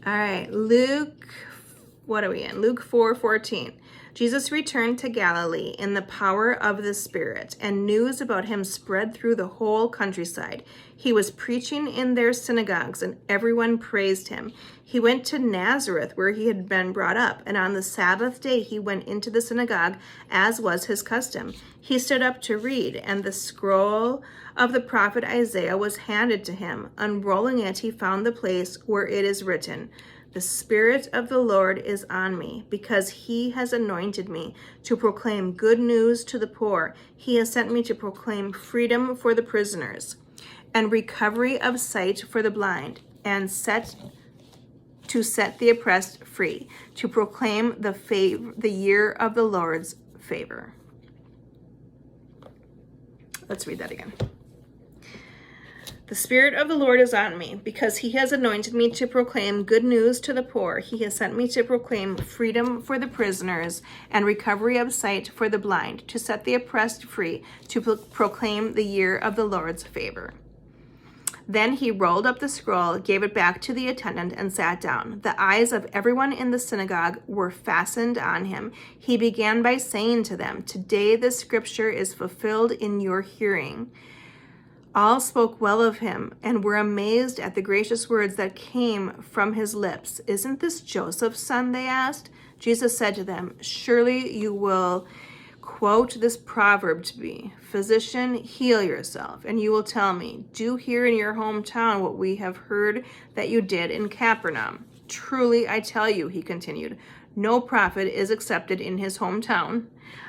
All right, Luke, what are we in? Luke 4:14. Jesus returned to Galilee in the power of the Spirit, and news about him spread through the whole countryside. He was preaching in their synagogues, and everyone praised him. He went to Nazareth, where he had been brought up, and on the Sabbath day he went into the synagogue, as was his custom. He stood up to read, and the scroll of the prophet Isaiah was handed to him. Unrolling it, he found the place where it is written, "The Spirit of the Lord is on me, because he has anointed me to proclaim good news to the poor. He has sent me to proclaim freedom for the prisoners and recovery of sight for the blind, and to set the oppressed free, to proclaim the year of the Lord's favor." Let's read that again. "The Spirit of the Lord is on me, because he has anointed me to proclaim good news to the poor. He has sent me to proclaim freedom for the prisoners and recovery of sight for the blind, to set the oppressed free, to proclaim the year of the Lord's favor." Then he rolled up the scroll, gave it back to the attendant, and sat down. The eyes of everyone in the synagogue were fastened on him. He began by saying to them, "Today this scripture is fulfilled in your hearing." All spoke well of him and were amazed at the gracious words that came from his lips. "Isn't this Joseph's son?" they asked. Jesus said to them, "Surely you will quote this proverb to me, 'Physician, heal yourself.' And you will tell me, 'Do here in your hometown what we have heard that you did in Capernaum.' Truly, I tell you," he continued, "no prophet is accepted in his hometown.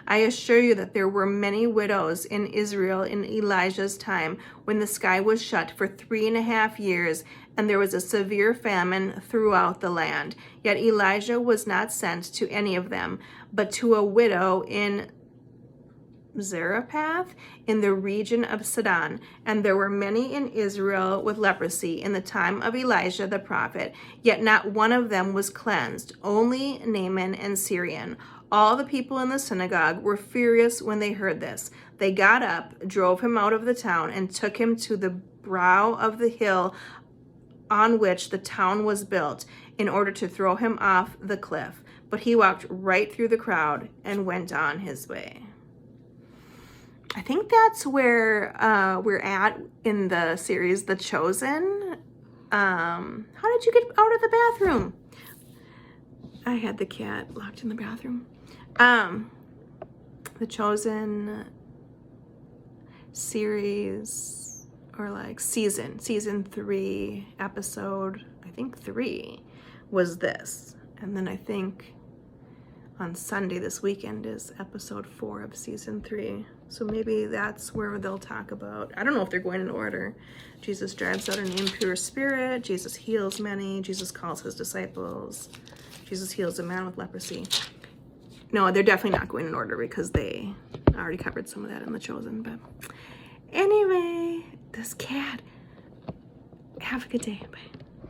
I assure you that there were many widows in Israel in Elijah's time, when the sky was shut for 3.5 years, and there was a severe famine throughout the land. Yet Elijah was not sent to any of them, but to a widow in Zarephath in the region of Sidon. And there were many in Israel with leprosy in the time of Elijah the prophet, yet not one of them was cleansed, only Naaman and Syrian." All the people in the synagogue were furious when they heard this. They got up, drove him out of the town, and took him to the brow of the hill on which the town was built, in order to throw him off the cliff. But he walked right through the crowd and went on his way. I think that's where we're at in the series, The Chosen. How did you get out of the bathroom? I had the cat locked in the bathroom. The Chosen series, or like season 3, episode, I think 3 was this. And then I think on Sunday this weekend is episode 4 of season 3. So maybe that's where they'll talk about, I don't know if they're going in order. Jesus drives out an impure spirit. Jesus heals many. Jesus calls his disciples. Jesus heals a man with leprosy. No, they're definitely not going in order, because they already covered some of that in The Chosen. But anyway, this cat. Have a good day. Bye.